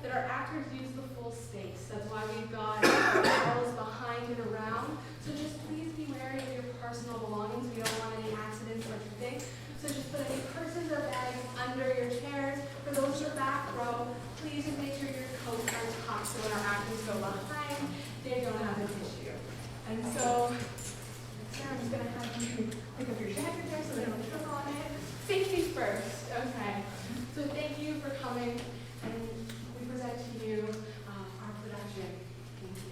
but our actors use the full stakes. That's why we've got walls behind and around. So just please be wary of your personal belongings. We don't want any accidents or anything. So just put any purses or bags under your chairs. For those in the back row, please just make sure your coats are tucked so when our actors go behind, they don't have an issue. And so, Sarah, I'm just going to have you pick up your jacket there so they don't trip on it. Safety first. Okay. So thank you for coming, and we present to you our production. Thank you.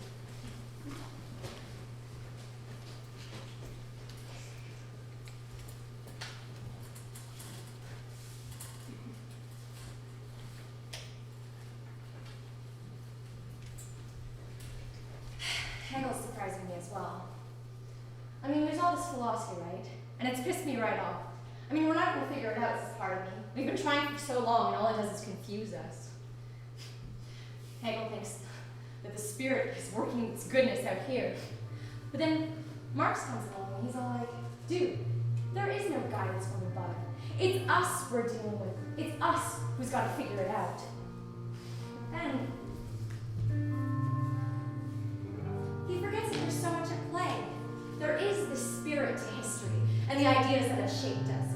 Hagel's surprising me as well. I mean, there's all this philosophy, right? And it's pissed me right off. I mean, we're not going to figure it out as a part of me. We've been trying for so long, and all it does is confuse us. Hegel thinks that the spirit is working its goodness out here. But then Marx comes along, and he's all like, dude, there is no guidance from above. It's us we're dealing with. It's us who's got to figure it out. And he forgets that there's so much at play. There is this spirit to history and the ideas that have shaped us.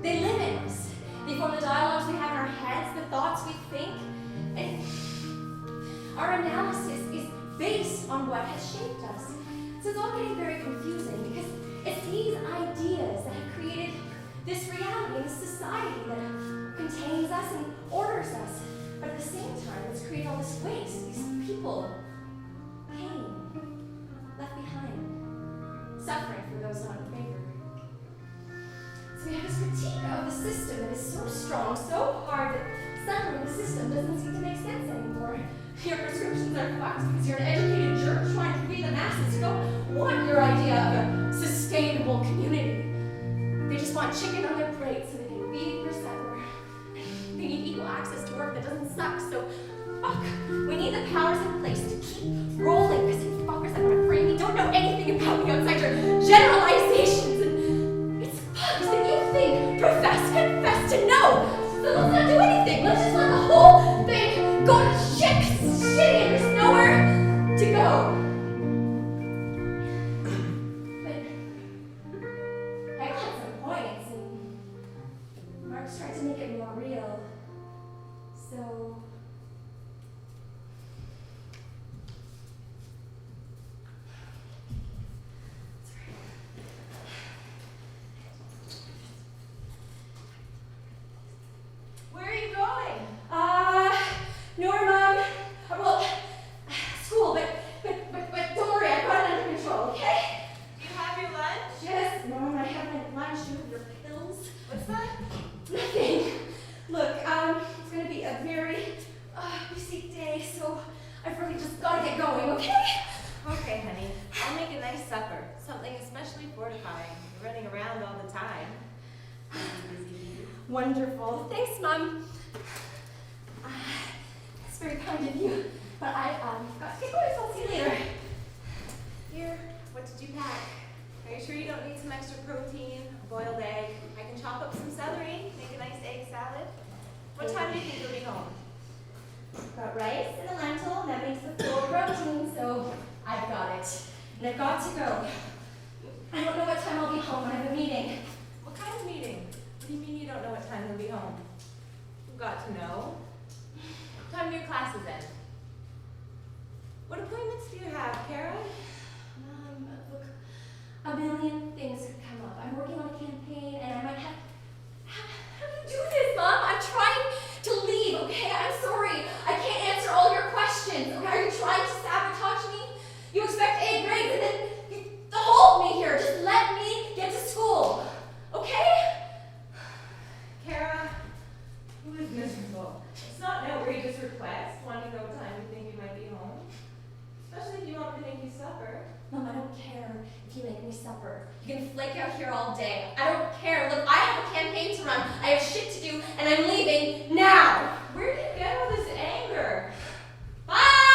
They live in us. They form the dialogues we have in our heads, the thoughts we think. And our analysis is based on what has shaped us. So it's all getting very confusing because it's these ideas that have created this reality, this society that contains us and orders us. But at the same time, it's created all this waste, these people, pain, left behind, suffering for those not in favor. So we have this critique of the system that is so strong, so hard, that suddenly the system doesn't seem to make sense anymore. Your prescriptions are fucked because you're an educated jerk trying to feed the masses who don't want your idea of a sustainable community. They just want chicken on their plate so they can feed their supper. They need equal access to work that doesn't suck, so fuck. We need the powers in place to keep rolling because you fuckers that want to frame me don't know anything about me outside your generalizations. And it's fucked that you think, confess to know. So let's not do anything. Let's just let the whole thing go to shit. It's shitty and there's nowhere to go. But Hegel had some points, and Marx tried to make it more real. So where are you going? Norma, well, school, but don't worry, I've got it under control, okay? You have your lunch? Yes, Norma, I have my lunch with your pills. What's that? Nothing. Look, it's gonna be a very busy day, so I've really just gotta get going, okay? Okay, honey. I'll make a nice supper. Something especially fortifying. You're running around all the time. Busy. Wonderful. Thanks, Mom. It's very kind of you, but I got to get going, so I'll see you later. Here, what did you pack? Are you sure you don't need some extra protein? A boiled egg? I can chop up some celery, make a nice egg salad. What time do you think you'll be home? Got rice and a lentil, and that makes the full protein, so I've got it. And I've got to go. I don't know what time I'll be home. I have a meeting. What kind of meeting? What do you mean you don't know what time you'll be home? You've got to know. What time do your classes end? What appointments do you have, Kara? Look, a million things could come up. I'm working on a campaign, and I might have... How do you do this, Mom? I'm trying to leave, okay? I'm sorry. I can't answer all your questions, okay? Are you trying to sabotage me? You expect A grades, and then you hold me here. Just let me get to school, okay? Kara, who is miserable? It's not an outrageous request, wanting to know what time you think you might be home. Especially if you want me to make you supper. Mom, I don't care if you make me supper. You can flake out here all day. I don't care. Look, I have a campaign to run. I have shit to do, and I'm leaving now. Where did you get all this anger? Bye!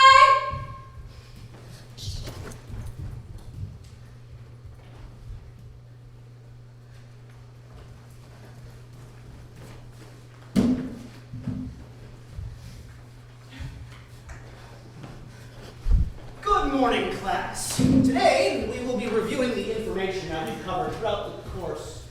Good morning, class. Today, we will be reviewing the information that we've covered throughout the course.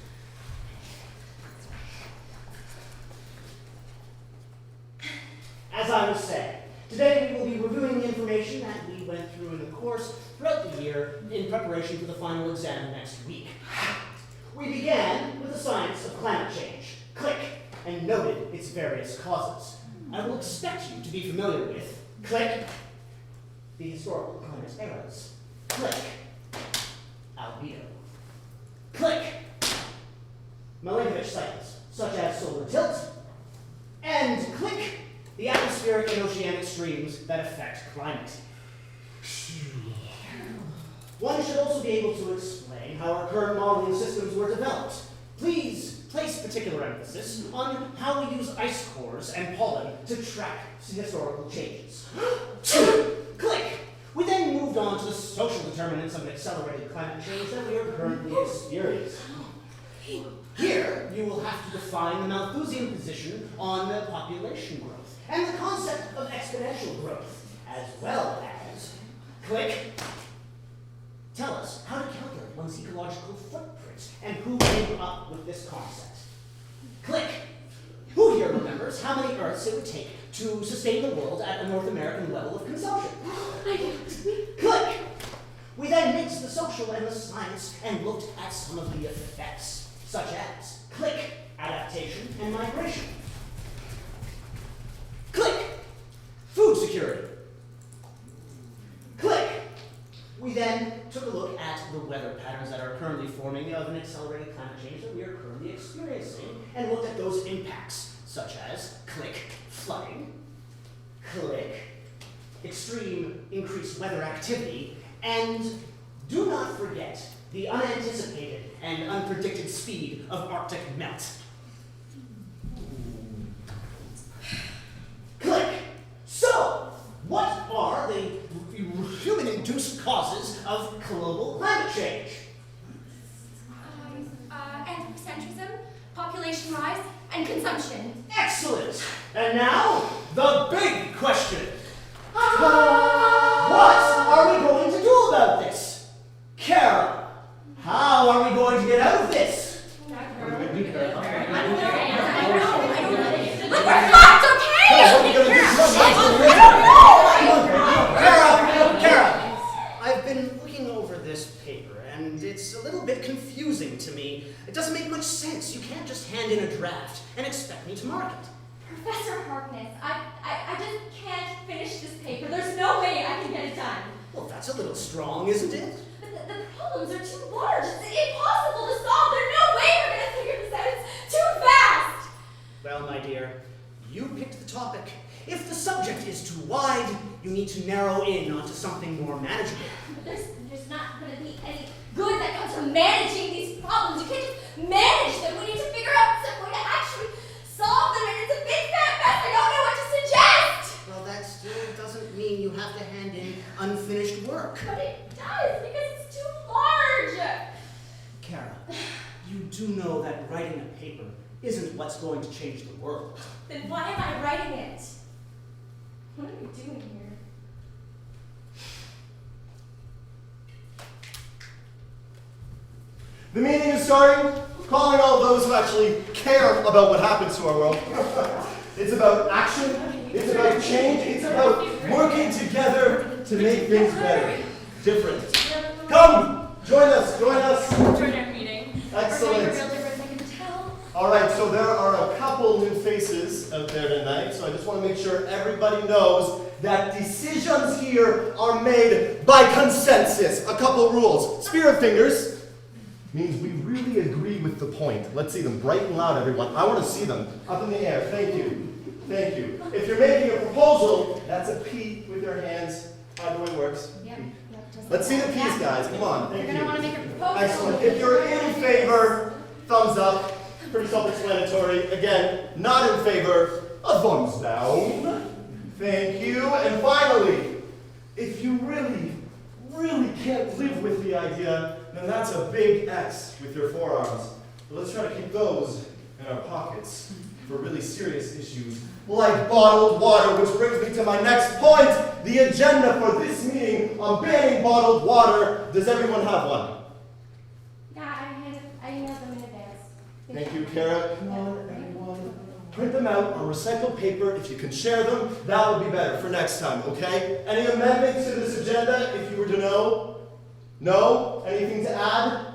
As I was saying, today we will be reviewing the information that we went through in the course throughout the year in preparation for the final exam next week. We began with the science of climate change, click, and noted its various causes. I will expect you to be familiar with, click, the historical climate eras, click, albedo, click, Milankovitch cycles, such as solar tilt, and click, the atmospheric and oceanic streams that affect climate. One should also be able to explain how our current modeling systems were developed. Please place particular emphasis on how we use ice cores and pollen to track historical changes. Click! We then moved on to the social determinants of accelerated climate change that we are currently experiencing. Here, you will have to define the Malthusian position on population growth and the concept of exponential growth, as well as, click, tell us how to calculate one's ecological footprint and who came up with this concept. Click, who here remembers how many Earths it would take to sustain the world at a North American level of consumption? Click! We then mixed the social and the science and looked at some of the effects, such as, click, adaptation and migration. Click, food security. Click, we then took a look at the weather patterns that are currently forming of an accelerated climate change that we are currently experiencing and looked at those impacts, such as, click, flooding, click, extreme increased weather activity, and do not forget the unanticipated and unpredicted speed of Arctic melt. Click! So, what are the human-induced causes of global climate change? Anthropocentrism, population rise, and consumption. Excellent! And now, the big question. What are we going to do about this? Kara, how are we going to get out of this? Look, we're fucked, okay? Kara, I've been looking over this paper, and it's a little bit confusing to me. It doesn't make much sense. You can't just hand in a draft and expect me to mark it. Professor Harkness, I just can't finish this paper. There's no way I can get it done. Well, that's a little strong, isn't it? But the problems are too large. It's impossible to solve. There's no way we're going to figure this out. It's too fast. Well, my dear, you picked the topic. If the subject is too wide, you need to narrow in onto something more manageable. But there's not going to be any good that comes from managing these problems. You can't just manage them. We need to figure out some way to actually solve them, and it's a big fat mess. I don't know what to suggest. Well, that still doesn't mean you have to hand in unfinished work. But it does, because it's too large. Kara, you do know that writing a paper isn't what's going to change the world. Then why am I writing it? What are we doing here? The meeting is starting. Calling all those who actually care about what happens to our world. It's about action. It's about change. It's about working together to make things better, different. Come, join us. Join us. Join our meeting. Excellent. We're doing a real difference, I can tell. All right, so there are a couple new faces out there tonight, so I just want to make sure everybody knows that decisions here are made by consensus. A couple rules. Spirit fingers means we really agree with the point. Let's see them bright and loud, everyone. I want to see them up in the air. Thank you. Thank you. If you're making a proposal, that's a P with your hands. Either way works. Yep. Let's see the P's, guys. Come on. Thank You're you. going to want to make a proposal. Excellent. If you're in favor, thumbs up. Pretty self-explanatory. Again, not in favor, a thumbs down. Thank you. And finally, if you really can't live with the idea, then that's a big X with your forearms. But let's try to keep those in our pockets for really serious issues like bottled water, which brings me to my next point, the agenda for this meeting on banning bottled water. Does everyone have one? Yeah, I emailed them in advance. Thank you, Kara. Come on, everyone. Print them out on recycled paper. If you can share them, that would be better for next time, okay? Any amendments to this agenda, if you were to know? No? Anything to add?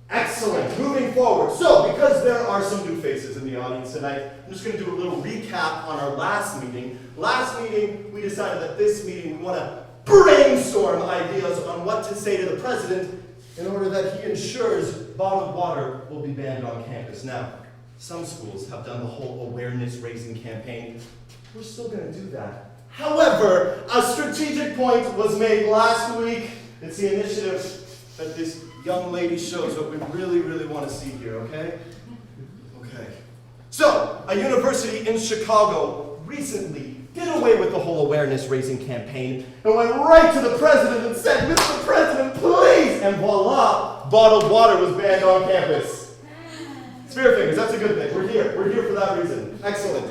Excellent. Moving forward. So, because there are some new faces in the audience tonight, I'm just going to do a little recap on our last meeting. Last meeting, we decided that this meeting, we want to brainstorm ideas on what to say to the president in order that he ensures bottled water will be banned on campus. Now, some schools have done the whole awareness-raising campaign. We're still going to do that. However, a strategic point was made last week. It's the initiative that this young lady shows what we really, really want to see here, okay? Okay. So, a university in Chicago recently did away with the whole awareness-raising campaign and went right to the president and said, "Mr. President, please!" And voila, bottled water was banned on campus. Spear fingers, that's a good thing. We're here. We're here for that reason. Excellent.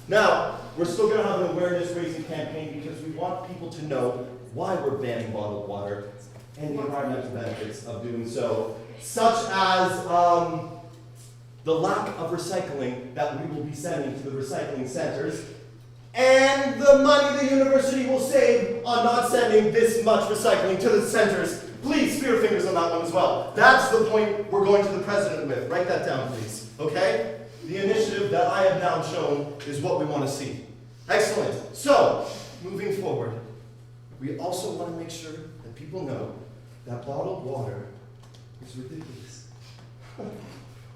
Now, we're still going to have an awareness-raising campaign because we want people to know why we're banning bottled water and the environmental benefits of doing so, such as the lack of recycling that we will be sending to the recycling centers, and the money the university will save on not sending this much recycling to the centers. Please, spear fingers on that one as well. That's the point we're going to the president with. Write that down, please. Okay? The initiative that I have now shown is what we want to see. Excellent. So, moving forward, we also want to make sure that people know that bottled water is ridiculous.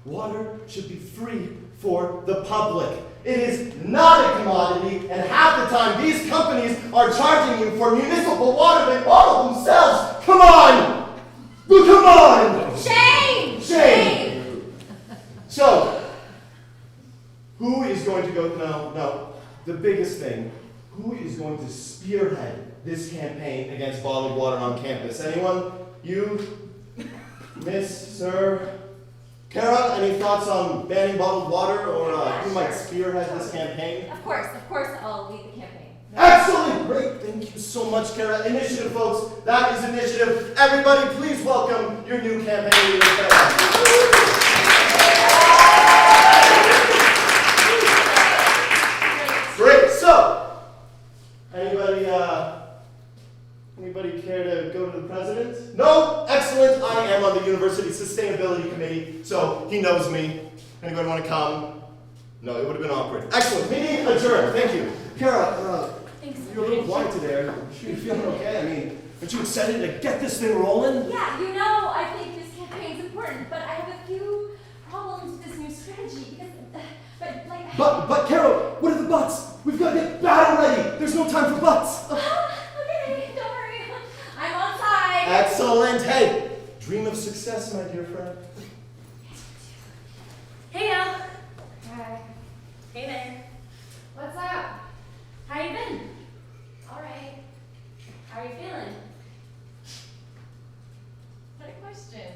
Water should be free for the public. It is not a commodity, and half the time these companies are charging you for municipal water they bottle themselves. Come on! Come on! Shame! Shame! So, who is going to go, no, the biggest thing, who is going to spearhead this campaign against bottled water on campus? Anyone? You? Miss? Sir? Kara, any thoughts on banning bottled water, or who might spearhead this campaign? Of course, I'll lead the campaign. Excellent! Great, thank you so much, Kara. Initiative, folks. That is initiative. Everybody, please welcome your new campaign leader, Kara. Great, so, anybody care to go to the president? No? Excellent. I am on the university sustainability committee, so he knows me. Anybody want to come? No, it would have been awkward. Excellent. Meeting adjourned. Thank you. Kara, you're a little quiet today. Are you feeling okay? I mean, aren't you excited to get this thing rolling? Yeah, I think this campaign's important, but I have a few problems with this new strategy because, But, Carol, what are the buts? We've got to get battle ready. There's no time for buts. Okay, don't worry. I'm on side. Excellent. Hey, dream of success, my dear friend. Hey, Al. Hi. Hey there. What's up? How you been? All right. How are you feeling? What a question.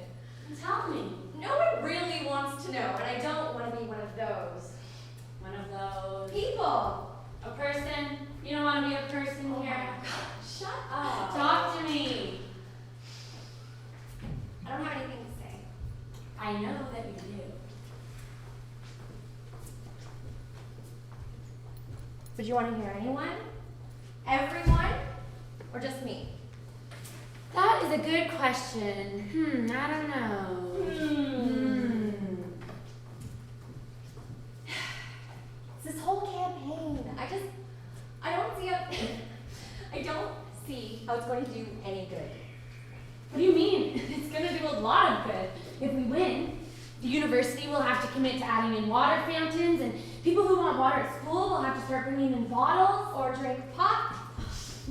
Tell me. No one really wants to know, and I don't want to be one of those One of those. people. A person? You don't want to be a person Oh here? my God, shut up. Talk to me. I don't have anything to say. I know that you do. Would you want to hear anyone? Everyone? Or just me? That is a good question. I don't know. It's this whole campaign. I don't see how it's going to do any good. What do you mean? It's going to do a lot of good. If we win, the university will have to commit to adding in water fountains, and people who want water at school will have to start bringing in bottles. Or drink pop.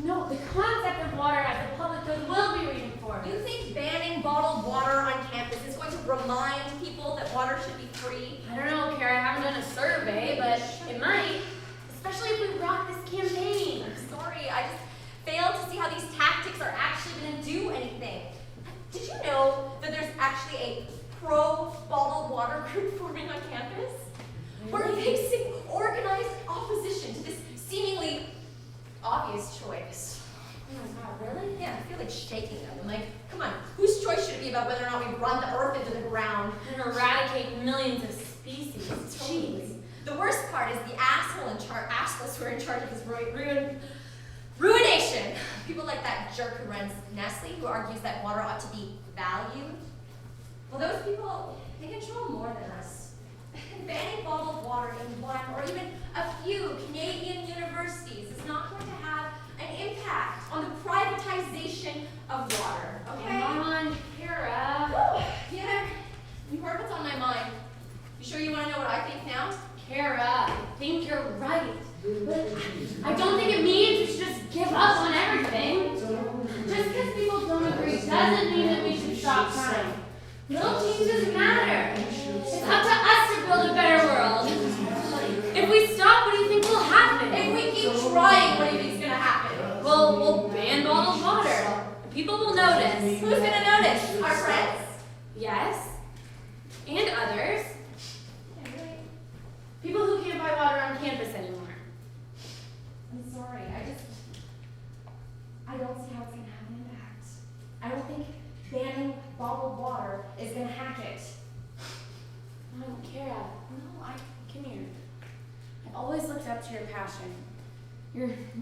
No, the concept of water as a public good will be reinforced. You think banning bottled water on campus is going to remind people that water should be free? I don't know, Kara, I haven't done a survey, but it might. Especially if we rock this campaign. I'm sorry, I just failed to see how these tactics are actually going to do anything. Did you know that there's actually a pro-bottled water group forming on campus? We're facing organized opposition to this seemingly obvious choice. Oh my god, really? Yeah, I feel like shaking them. I'm like, come on, whose choice should it be about whether or not we run the earth into the ground? And eradicate millions of species. Jeez. The worst part is the asshole in charge, assholes who are in charge of this ruination. People like that jerk who runs Nestle, who argues that water ought to be valued. Well, those people, they control more than us. Banning bottled water in one or even a few Canadian universities is not going to have an impact on the privatization of water, okay? Come on, Kara. Whew, yeah, you heard what's on my mind. You sure you want to know what I think now? Kara, I think you're right. But I don't think it means we should just give up on everything. Just because people don't agree doesn't mean that we should stop trying. Little changes matter. It's up to us to build a better world. If we stop, what do you think will happen? If we keep trying, what do you think is going to happen? Well, we'll ban bottled water. People will notice. Who's going to notice? Our friends? Yes. And others. Yeah, really. People who can't buy water on campus anymore. I'm sorry. I don't see how it's going to have an impact. I don't think banning bottled water is going to hack it. No, Kara. No, come here. I've always looked up to your passion.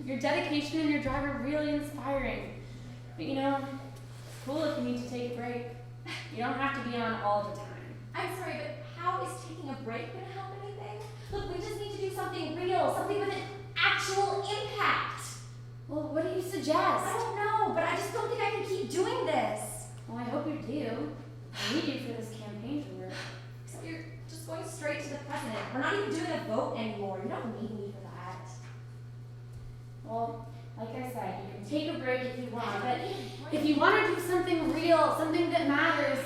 Your dedication and your drive are really inspiring. But you know, it's cool if you need to take a break. You don't have to be on all the time. I'm sorry, but how is taking a break going to help anything? Look, we just need to do something real, something with an actual impact. Well, what do you I suggest? don't know, but I just don't think I can keep doing this. Well, I hope you do. I need you for this campaign to work. So you're just going straight to the president. We're not even doing a vote anymore. You don't need me for that. Well, like I said, you can take a break if you want, but if you want to do something real, something that matters,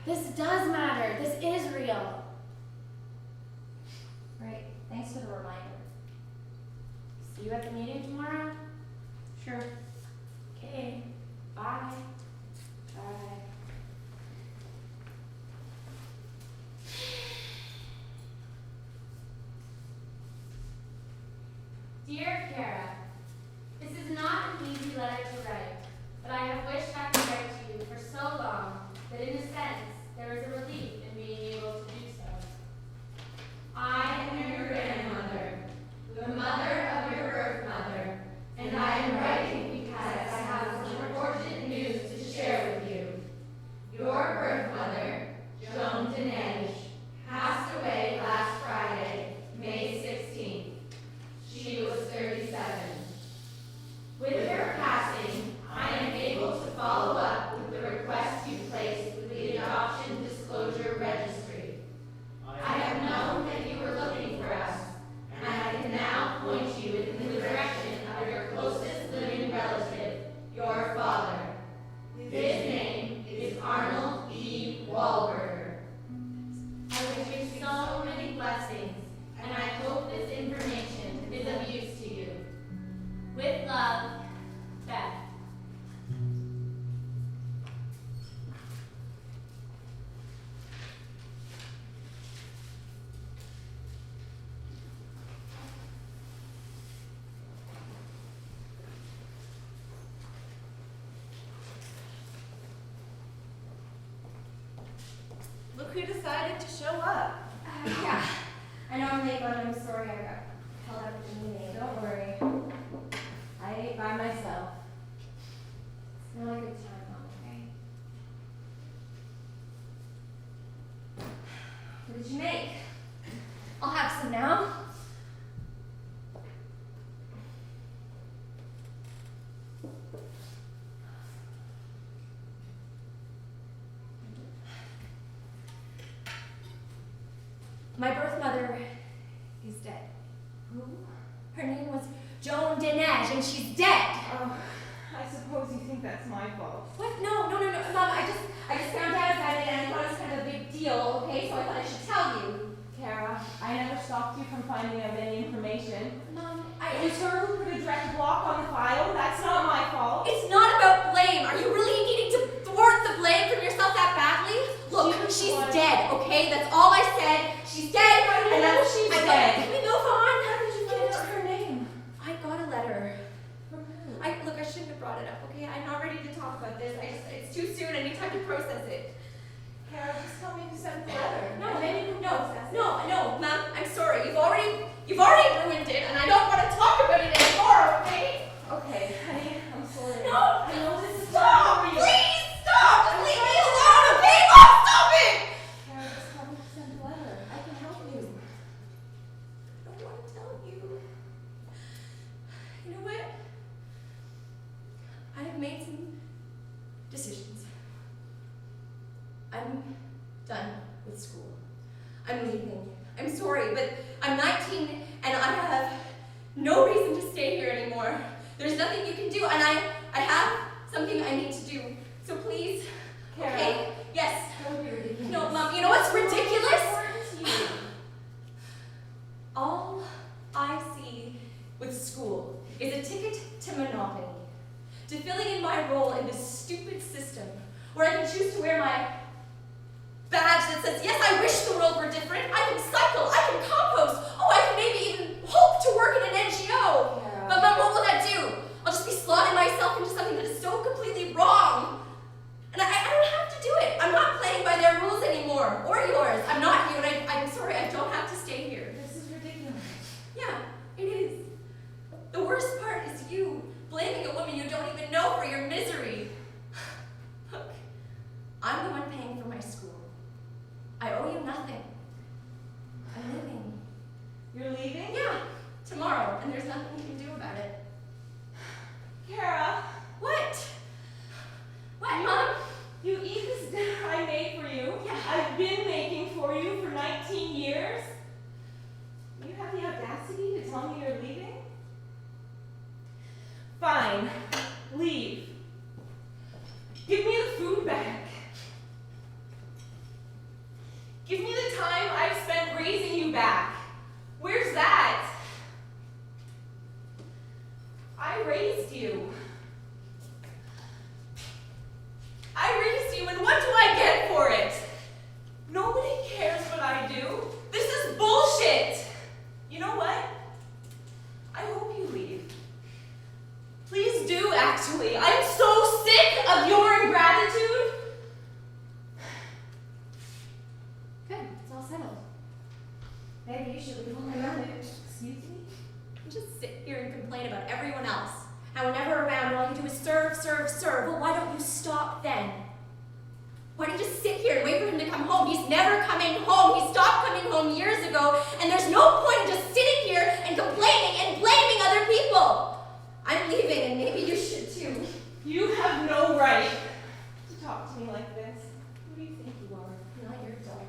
this does matter. This is real. Great. Thanks for the reminder. See you at the meeting tomorrow? Sure. Okay. Bye. Bye. Dear Kara, this is not an easy letter to write, but I have wished I could write to you for so long that in a sense there is a relief in being able to do so. I am your grandmother, the mother of your birth mother, and I am writing because I have some important news to share with you. Your birth mother, Joan Dinesh, passed away last Friday, May 16th. She was 37. With her passing, I am able to follow up with the request you placed with the Adoption Disclosure Registry. I have known that you were looking for us, and I can now point you in the direction of your closest living relative, your father. His name is Arnold E. Wahlberger. I wish you so many blessings, and I hope this information is of use to you. With love, Beth. Look who decided to show up. Yeah. I know I'm late, but I'm sorry I got held up at the meeting. Don't worry. I ate by myself. It's not a good time, Mom, okay? What did you make? I'll have some now. My birth mother is dead. Who? Her name was Joan Dinesh, and she's dead. Oh, I suppose you think that's my fault. What? No, Mom, I just found out about it and I thought it was kind of a big deal, okay? So I thought I should tell you. Kara, I never stopped you from finding out any information. Mom, It was her who put a direct block on the file. That's not my fault. it's not about blame. Are you really needing to thwart the blame from yourself that badly? Look, she's dead, okay? That's all I said. She's dead, and know she's I dead. process it. Kara, just tell me who sent the letter. No, Mom, I'm sorry. You've already ruined it, and I don't want to talk about it anymore, okay? Okay, honey, I'm sorry. No! I know this is Stop! hard for you. Please stop! Just leave me alone, okay? Mom, stop it! Kara, just tell me who sent the letter. I can help you. I don't want to tell you. You know what? I have made some decisions. I'm done with school. I'm leaving. I'm sorry, but I'm 19 and I have no reason to stay here anymore. There's nothing you can do, and I have something I need to do. So please, Kara. okay? Yes. Don't be ridiculous. No, Mom, you know what's ridiculous? It's important to you. All I see with school is a ticket to monopoly, to filling in my role in this stupid system where I can choose to wear my badge that says, yes, I wish the world were different. I can cycle, I can compost. Oh, I can maybe even hope to work in an NGO. Yeah. But Mom, what will that do? I'll just be slotting myself into something that is so completely wrong. And I don't have to do it. I'm not playing by their rules anymore, or yours. I'm not you, and I'm sorry, I don't have to stay here. This is ridiculous. Yeah, it is. The worst part is you blaming a woman you don't even know for your misery. Look, I'm the one paying for my school. I owe you nothing. I'm leaving. You're leaving? Yeah, tomorrow, and there's nothing you can do about it. Kara, What? What, Mom? you eat this dinner I made for you. Yeah. I've been making for you for 19 years. You have the audacity to tell me you're leaving? Fine. Leave. Give me the food back. Give me the time I've spent raising you back. Where's that? I raised you. I raised you, and what do I get for it? Nobody cares what I do. This is bullshit. You know what? I hope you leave. Please do, actually. I'm so sick of your ingratitude. Good, it's all settled. Maybe you should leave on my own. Excuse me? You just sit here and complain about everyone else. How we're never around and all you do is serve, serve, serve. Well, why don't you stop then? Why don't you just sit here and wait for him to come home? He's never coming home. He stopped coming home years ago, and there's no point in just sitting here and complaining and blaming other people. I'm leaving, and maybe you should too. You have no right to talk to me like this. Who do you think you are? Not your daughter.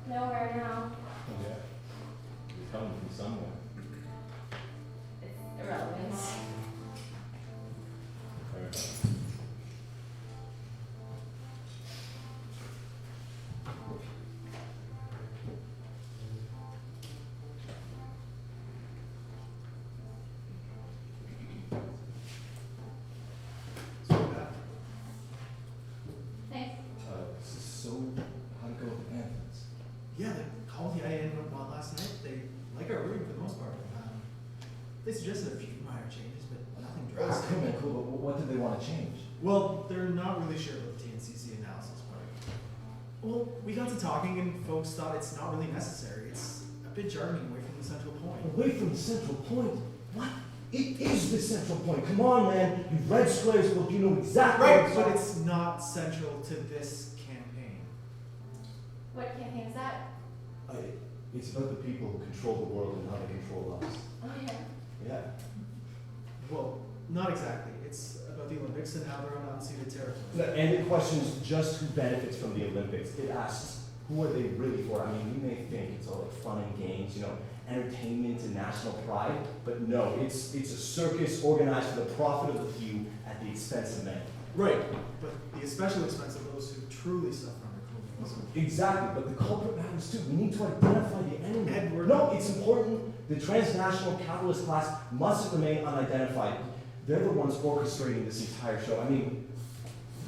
nowhere now. Oh, yeah. You're coming from somewhere. It's irrelevant. Fair enough. Thanks. So, how'd it go with the Panthers? Yeah, the call the ended up well last night. They like our room for the most part. They suggested a few minor changes, but nothing drastic. Cool, man, cool. But what did they want to change? Well, they're not really sure about the TNCC analysis part. Well, we got to talking and folks thought it's not really necessary. It's a bit jarring away from the central point. Away from the central point? What? It is the central point. Come on, man. You've read Square's book. You know exactly Right, what's but up. it's not central to this campaign. What campaign is that? It's about the people who control the world and how they control us. Oh, yeah. Yeah. Well, not exactly. It's about the Olympics and how they're on unceded territory. And it questions just who benefits from the Olympics. It asks, who are they really for? I mean, you may think it's all like fun and games, you know, entertainment and national pride, but no, it's a circus organized for the profit of the few at the expense of many. Right, but the especial expense of those who truly suffer under colonialism. Exactly, but the culprit matters too. We need to identify the enemy. Edward. No, it's important. The transnational capitalist class must remain unidentified. They're the ones orchestrating this entire show. I mean,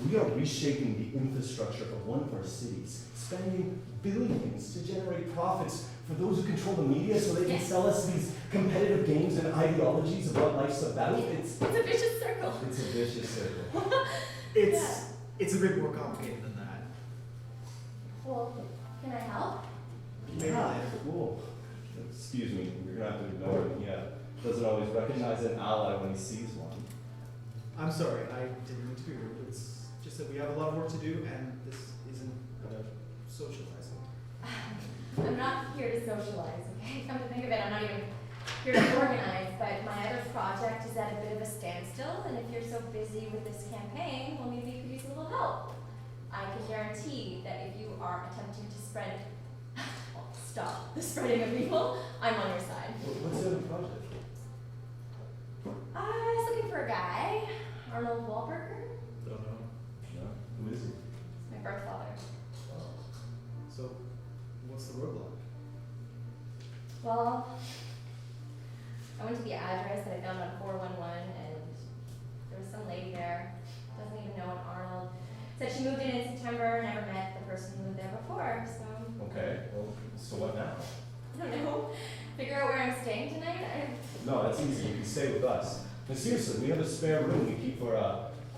we are reshaping the infrastructure of one of our cities, spending billions to generate profits for those who control the media so they can Yes. sell us these competitive games and ideologies of what life's about. It's a vicious circle. It's a vicious circle. It's a bit more complicated than that. Well, can I help? Maybe Yeah, later. cool. Excuse me, you're gonna have to ignore him. Yeah, doesn't always recognize an ally when he sees one. I'm sorry, I didn't mean to be rude. It's just that we have a lot of work to do, and this isn't about socializing. I'm not here to socialize, okay? Come to think of it, I'm not even here to organize, but my other project is at a bit of a standstill, and if you're so busy with this campaign, well, maybe you could use a little help. I can guarantee that if you are attempting to spread, well, stop the spreading of evil, I'm on your side. What's the other project? I was looking for a guy, Arnold Wahlberger. Don't know. No, who is he? It's my birth father. So, what's the roadblock? Well, I went to the address that I found on 411, and there was some lady there, doesn't even know an Arnold. Said she moved in September, never met the person who lived there before, so Okay, well, so what now? I don't know. Figure out where I'm staying tonight? No, that's easy. You can stay with us. And seriously, we have a spare room we keep for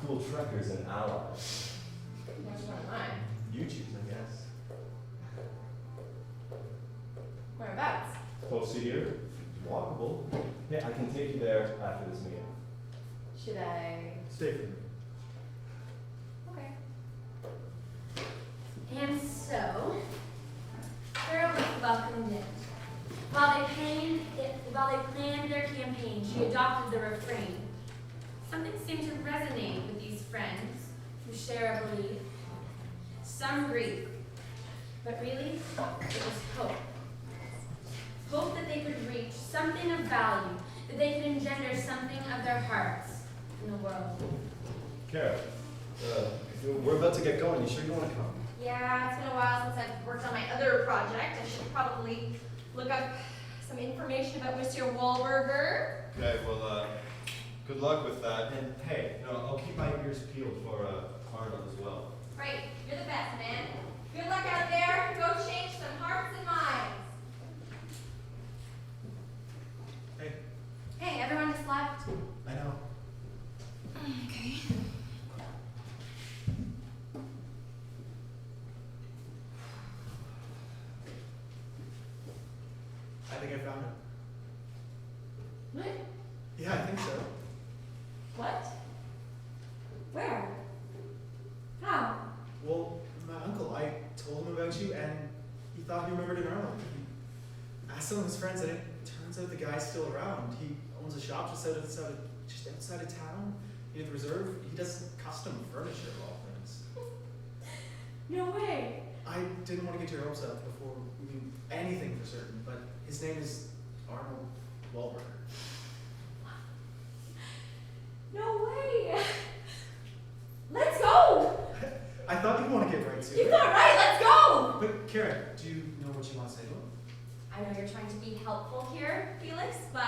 cool trekkers and allies. Which one am I? You choose, I guess. Whereabouts? Close to here, walkable. Yeah, I can take you there after this meeting. Should I? Stay for me. Okay. And so, Sarah was welcomed in. While they planned their campaign, she adopted the refrain. Something seemed to resonate with these friends who share a belief, some grief, but really, it was hope. Hope that they could reach something of value, that they could engender something of their hearts in the world. Kara, we're about to get going. You sure you want to come? Yeah, it's been a while since I've worked on my other project. I should probably look up some information about Monsieur Wahlberger. Okay, well, good luck with that. And hey, I'll keep my ears peeled for Arnold as well. Right, you're the best, man. Good luck out there. Go change some hearts and minds. Hey, Hey, everyone just left. I know. Okay. I think I found him. What? Yeah, I think so. What? Where? How? Well, my uncle, I told him about you, and he thought he remembered an Arnold. He asked some of his friends, and it turns out the guy's still around. He owns a shop just outside of town, near the reserve. He does custom furniture of all things. No way. I didn't want to get your hopes up before we knew anything for certain, but his name is Arnold Wahlberg. No way! Let's go! I thought you'd want to get right to You it. got right, let's go! But Karen, do you know what you want to say to him? I know you're trying to be helpful here, Felix, but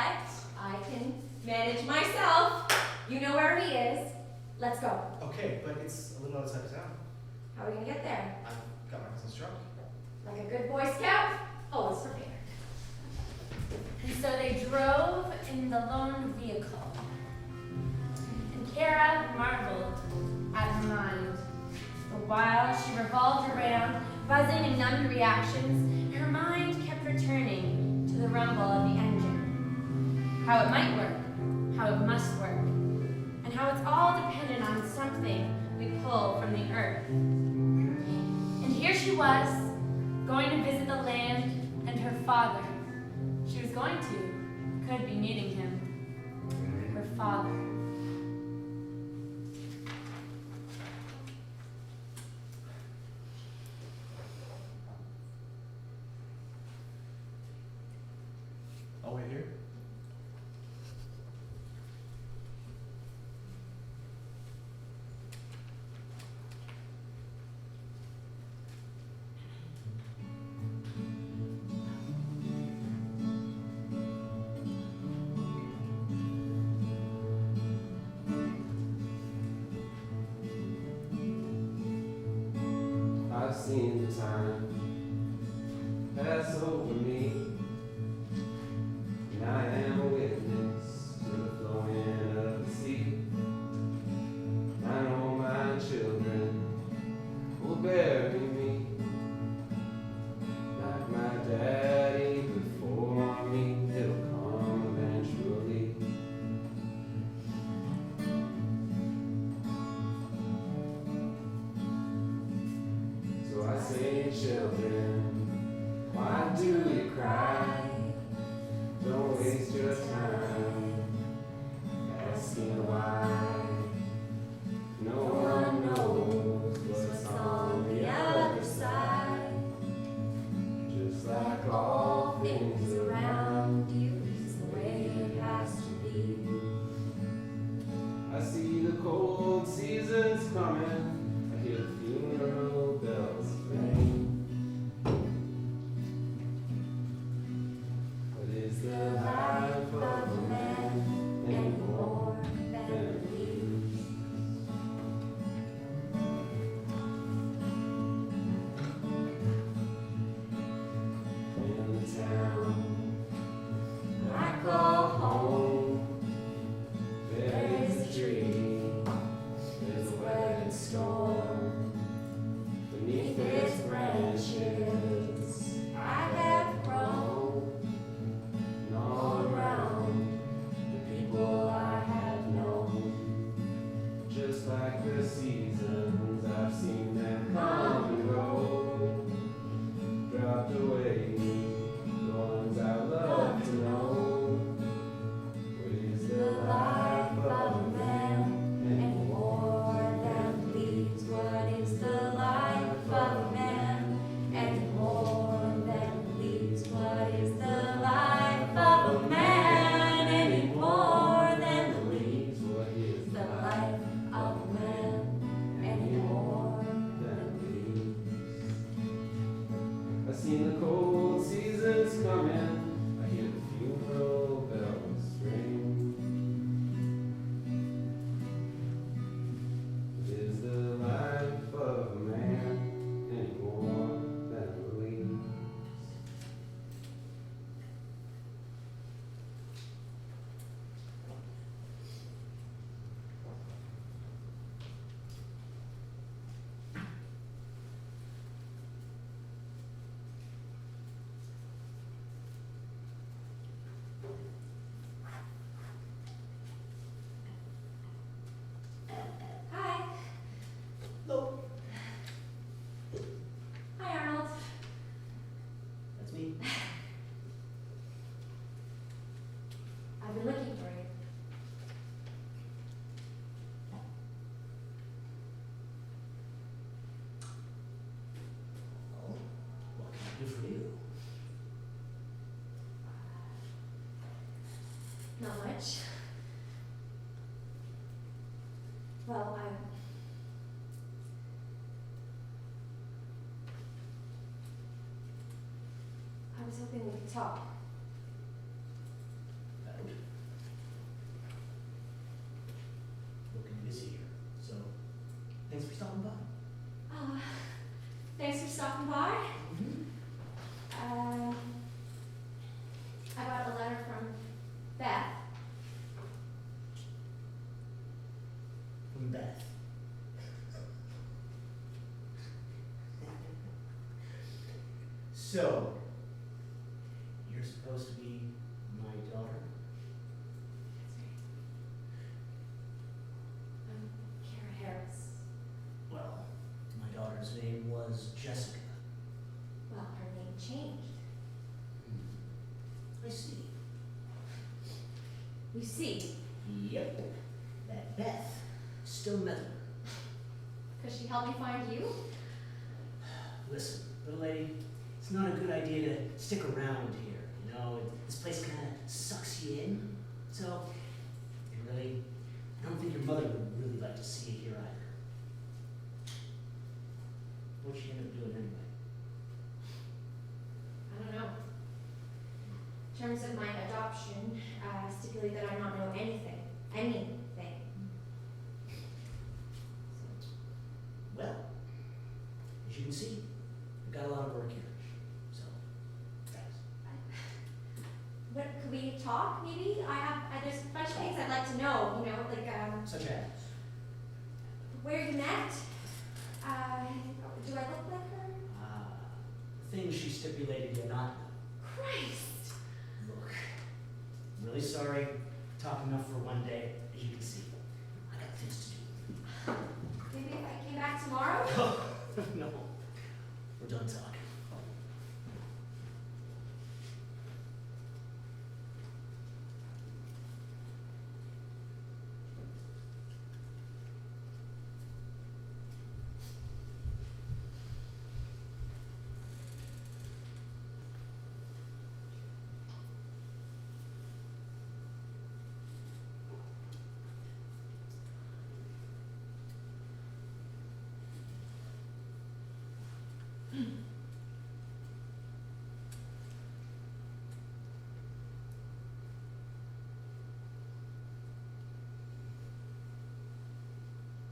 I can manage myself. You know where he is. Let's go. Okay, but it's a little outside of town. How are we gonna get there? I've got my cousin's truck. Like a good Boy Scout? Oh, let's prepare. And so they drove in the lone vehicle. And Kara marveled at her mind. But while she revolved around, buzzing and numbed reactions, her mind kept returning to the rumble of the engine. How it might work, how it must work, and how it's all dependent on something we pull from the earth. And here she was, going to visit the land and her father. She was going to, could be meeting him, her father. I'll wait here. I've seen the time pass over me, and I am a witness to the flowing of the sea. I know my children will bury me like my daddy before me. It'll come eventually. So I say, children, why do you cry? Don't waste your time asking why. No one knows what's on the other side. Just like all things around you is the way it has to be. I see the cold seasons coming. I hear the funeral bells ring. What is the life of a man any more than leaves? In the town I call home, there is a tree, there's a weathered storm. Beneath its branches I have grown, and all around the people I have known. Just like the seasons, I've seen them come and go, dropped away, the ones I love to know. What is the life of a man any more than leaves? What is the life of a man any more than leaves? What is the life of a man any more than the leaves? What is the life of a man any more than leaves? I've seen the cold seasons coming. I hear the funeral bells ring. What is the life of a man any more than the leaves? Hi. Hello, Hi, Arnold. that's me. I've been looking for you. Not much. Well, I was hoping we could talk. Looking busy here, so thanks for stopping by. Thanks for stopping by. I got a letter from Beth. From Beth. So, you're supposed to be my daughter? I'm Kara Harris. Well, my daughter's name was Jessica. Well, her name changed. I see. You see, Yep. That Beth still meddling. because she helped me find you. Listen, little lady, it's not a good idea to stick around here. You know, this place kind of sucks you in. So, I don't think your mother would really like to see you here either. What'd she end up doing anyway? I don't know. Terms of my adoption stipulate that I not know anything. Well, as you can see, we've got a lot of work here. So, thanks. But could we talk, maybe? There's a bunch of things I'd like to know, Such as? where you met. Do I look like her? Things she stipulated you're not. Christ! Look, I'm really sorry. Talk enough for one day. As you can see, I got things to do. Maybe if I came back tomorrow? No, we're done talking.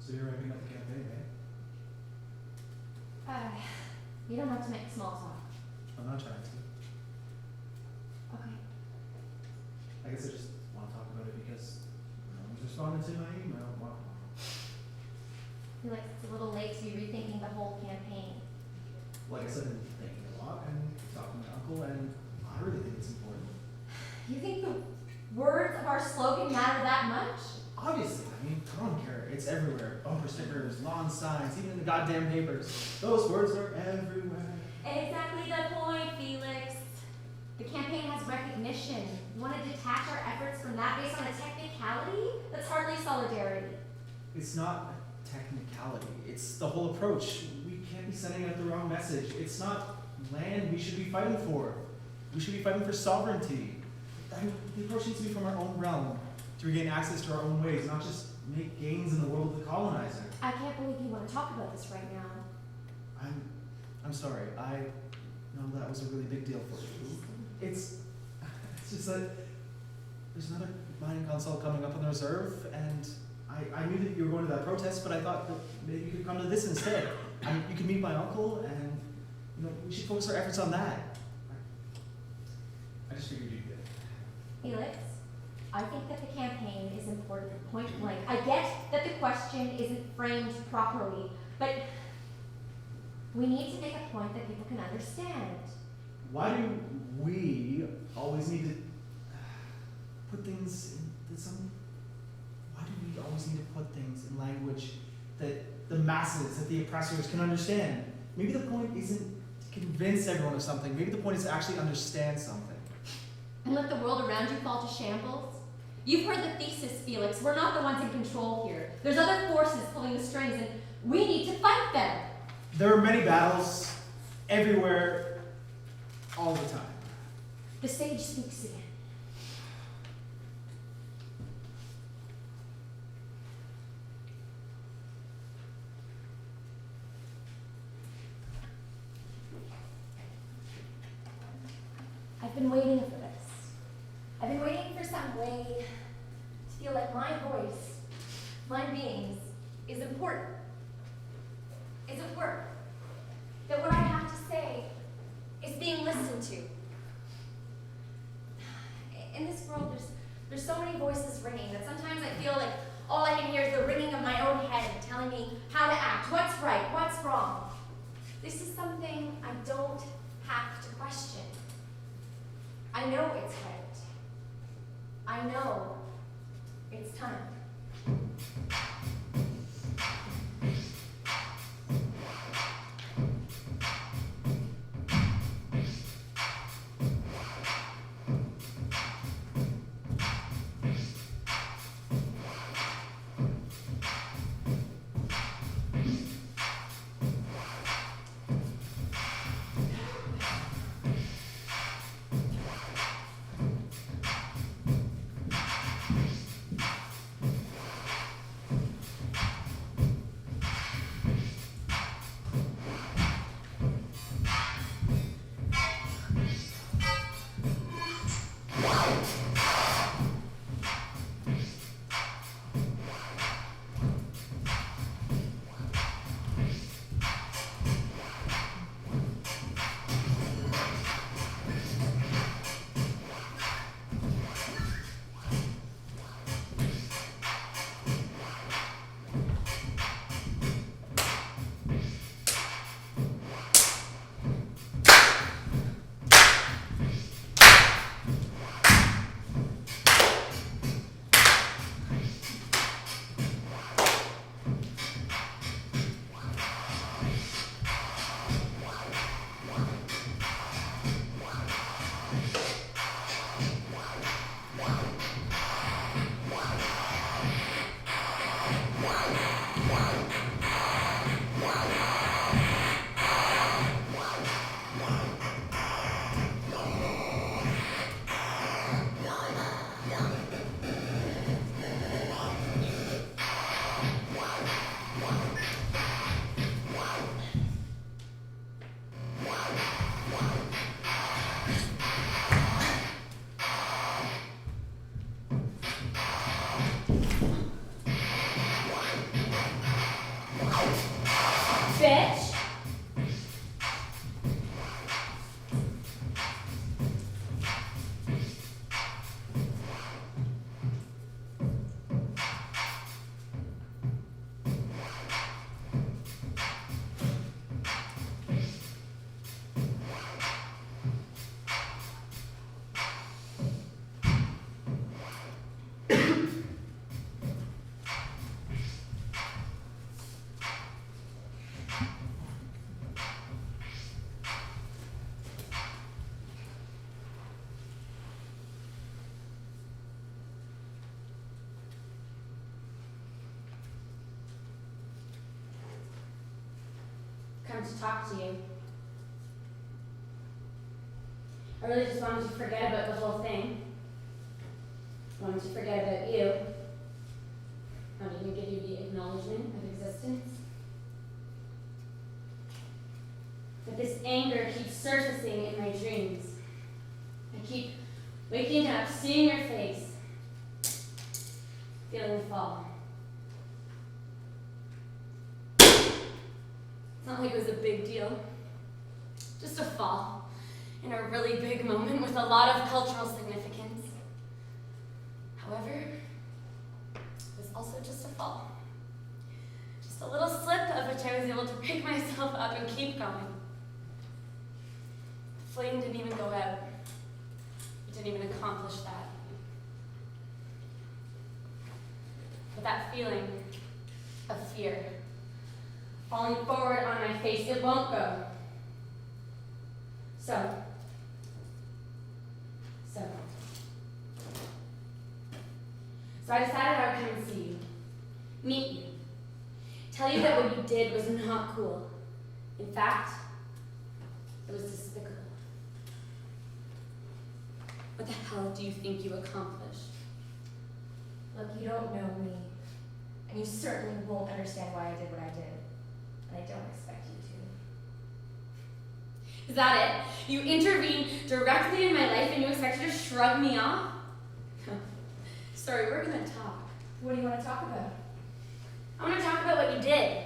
So you're wrapping up the campaign, eh? You don't have to make small talk. I'm not trying to. Okay. I guess I just want to talk about it because no one's responded to my email. Well, I feel like it's a little late to be rethinking the whole campaign. like I said, I've been thinking a lot and talking to my uncle, and I really think it's important. You think the words of our slogan matter that much? Obviously, I mean, come on, Kara, it's everywhere. Bumper stickers, lawn signs, even in the goddamn papers. Those words are everywhere. Exactly the point, Felix. The campaign has recognition. You want to detach our efforts from that based on a technicality? That's hardly solidarity. It's not a technicality. It's the whole approach. We can't be sending out the wrong message. It's not land we should be fighting for. We should be fighting for sovereignty. The approach needs to be from our own realm, to regain access to our own ways, not just make gains in the world of the colonizer. I can't believe you want to talk about this right now. I'm sorry. I know that was a really big deal for you. It's just that there's another mining console coming up on the reserve, and I knew that you were going to that protest, but I thought that maybe you could come to this instead. I mean, you could meet my uncle, and we should focus our efforts on that. I just figured you'd get it. Felix, I think that the campaign is important, point blank. I get that the question isn't framed properly, but we need to make a point that people can understand. Why do we always need to put things why do we always need to put things in language that the masses, that the oppressors can understand? Maybe the point isn't to convince everyone of something. Maybe the point is to actually understand something. And let the world around you fall to shambles? You've heard the thesis, Felix. We're not the ones in control here. There's other forces pulling the strings, and we need to fight them. There are many battles everywhere, all the time. The sage speaks again. been waiting for this. I've been waiting for some way to feel like my voice, my being, is important. Is important. That what I have to say is being listened to. In this world, there's so many voices ringing that sometimes I feel like all I can hear is the ringing of my own head telling me how to act, what's right, what's wrong. This is something I don't have to question. I know it's right. I know it's time. Bitch. Come to talk to you. I really just wanted to forget about the whole thing. I wanted to forget about you. I didn't give you the acknowledgement of existence. But this anger keeps surfacing in my dreams. I keep waking up, seeing your face, feeling the fall. It's not like it was a big deal. Just a fall in a really big moment with a lot of cultural significance. However, it was also just a fall. Just a little slip of which I was able to pick myself up and keep going. The flame didn't even go out. It didn't even accomplish that. But that feeling of fear, falling forward on my face, it won't go. So I decided I would come and see you, meet you, tell you that what you did was not cool. In fact, it was despicable. What the hell do you think you accomplished? Look, you don't know me, and you certainly won't understand why I did what I did, and I don't expect you Is that it? You intervene directly in my life and you expect to just shrug me off? Sorry, we're gonna talk. What do you want to talk about? I want to talk about what you did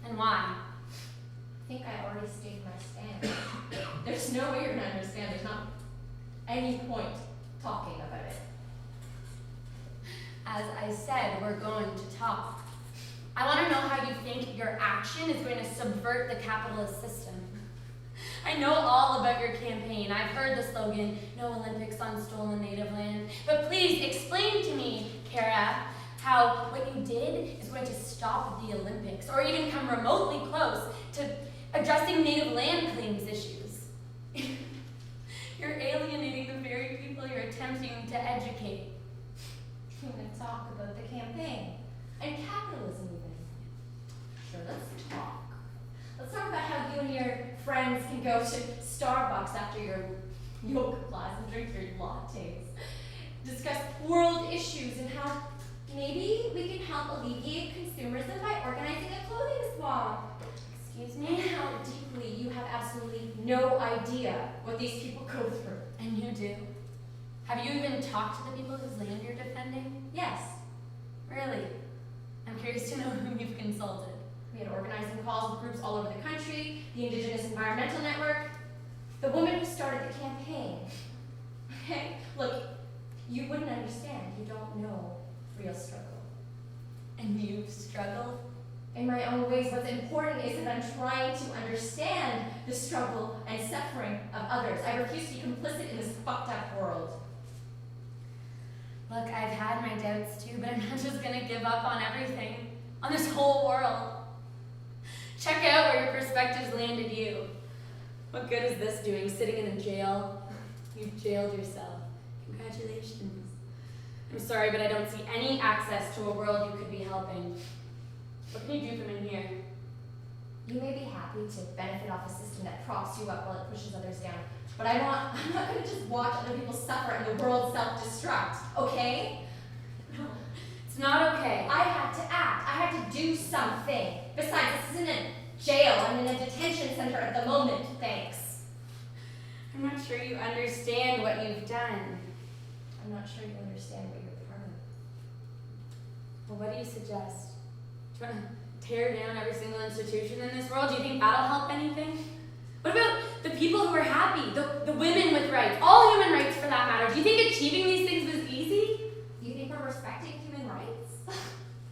and why. I think I already stated my stand. There's no way you're going to understand. There's not any point talking about it. As I said, we're going to talk. I want to know how you think your action is going to subvert the capitalist system. I know all about your campaign. I've heard the slogan, "No Olympics on stolen native land." But please explain to me, Kara, how what you did is going to stop the Olympics, or even come remotely close to addressing native land claims issues. You're alienating the very people you're attempting to educate. You want to talk about the campaign and capitalism even. Sure, let's talk. Let's talk about how you and your friends can go to Starbucks after your yoga class and drink your lattes. Discuss world issues and how maybe we can help alleviate consumerism by organizing a clothing swap. Excuse And me? how deeply you have absolutely no idea what these people go through. And you do. Have you even talked to the people whose land you're defending? Yes, Really? I'm curious to know whom you've consulted. we had organizing calls with groups all over the country, the Indigenous Environmental Network, the woman who started the campaign. Okay? Look, you wouldn't understand. You don't know real struggle. And you've struggled? In my own ways, what's important is that I'm trying to understand the struggle and suffering of others. I refuse to be complicit in this fucked up world. Look, I've had my doubts too, but I'm not just gonna give up on everything, on this whole world. Check out where your perspectives landed you. What good is this doing, sitting in a jail? You've jailed yourself. Congratulations. I'm sorry, but I don't see any access to a world you could be helping. What can you do from in here? You may be happy to benefit off a system that props you up while it pushes others down, but I'm not going to just watch other people suffer and the world self-destruct, okay? It's not okay. I had to act. I had to do something. Besides, this isn't a jail. I'm in a detention center at the moment, thanks. I'm not sure you understand what you've done. I'm not sure you understand what you're part of. Well, what do you suggest? Do you want to tear down every single institution in this world? Do you think that'll help anything? What about the people who are happy, the women with rights, all human rights for that matter? Do you think achieving these things was easy? You think we're respecting human rights?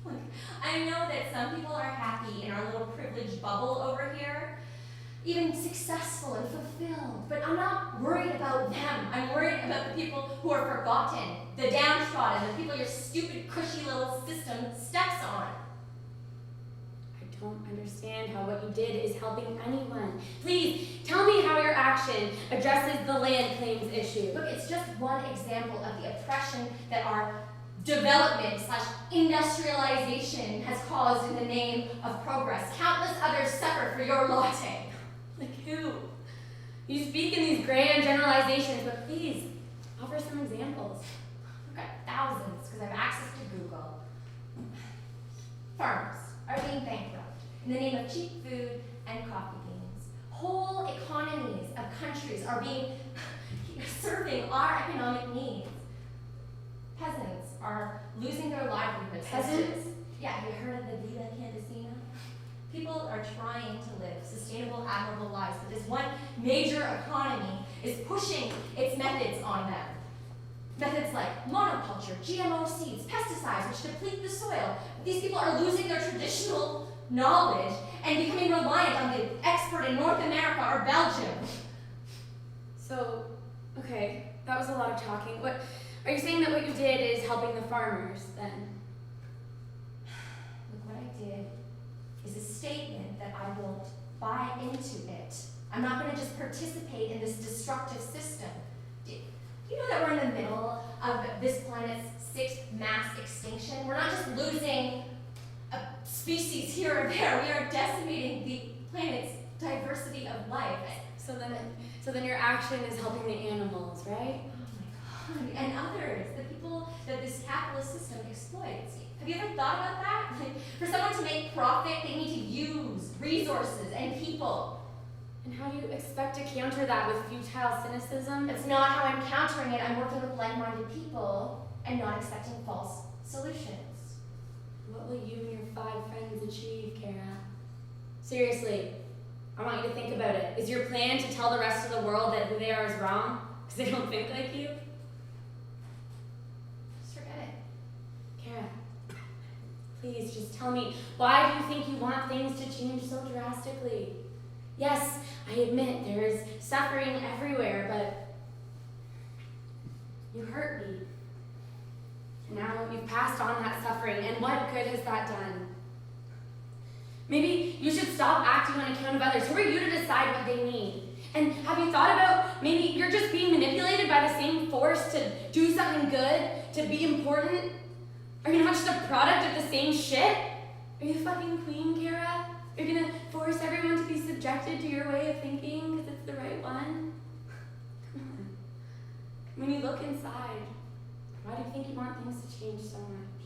Look, I know that some people are happy in our little privileged bubble over here, even successful and fulfilled, but I'm not worried about them. I'm worried about the people who are forgotten, the downtrodden, the people your stupid, cushy little system steps on. I don't understand how what you did is helping anyone. Please, tell me how your action addresses the land claims issue. Look, it's just one example of the oppression that our development/industrialization has caused in the name of progress. Countless others suffer for your latte. Like who? You speak in these grand generalizations, but please, offer some examples. I've got thousands because I have access to Google. Farmers are being bankrupt in the name of cheap food and coffee beans. Whole economies of countries are being serving our economic needs. Peasants are losing their livelihoods. Peasants? Yeah, have you heard of the Vida Campesina? People are trying to live sustainable, admirable lives, but this one major economy is pushing its methods on them. Methods like monoculture, GMO seeds, pesticides, which deplete the soil. These people are losing their traditional knowledge and becoming reliant on the expert in North America or Belgium. So, okay, that was a lot of talking. What are you saying that what you did is helping the farmers then? Look, what I did is a statement that I won't buy into it. I'm not going to just participate in this destructive system. Do you know that we're in the middle of this planet's 6th mass extinction? We're not just losing a species here or there. We are decimating the planet's diversity of life. So then your action is helping the animals, right? Oh my God. And others, the people that this capitalist system exploits. Have you ever thought about that? Like, for someone to make profit, they need to use resources and people. And how do you expect to counter that with futile cynicism? That's not how I'm countering it. I'm working with like-minded people and not expecting false solutions. What will you and your 5 friends achieve, Kara? Seriously, I want you to think about it. Is your plan to tell the rest of the world that who they are is wrong because they don't think like you? Just forget it. Kara, please just tell me, why do you think you want things to change so drastically? Yes, I admit there is suffering everywhere, but you hurt me. And now you've passed on that suffering, and what good has that done? Maybe you should stop acting on account of others. Who are you to decide what they need? And have you thought about maybe you're just being manipulated by the same force to do something good, to be important? Are you not just a product of the same shit? Are you the fucking queen, Kara? You're gonna force everyone to be subjected to your way of thinking because it's the right one? Come on. When you look inside, why do you think you want things to change so much?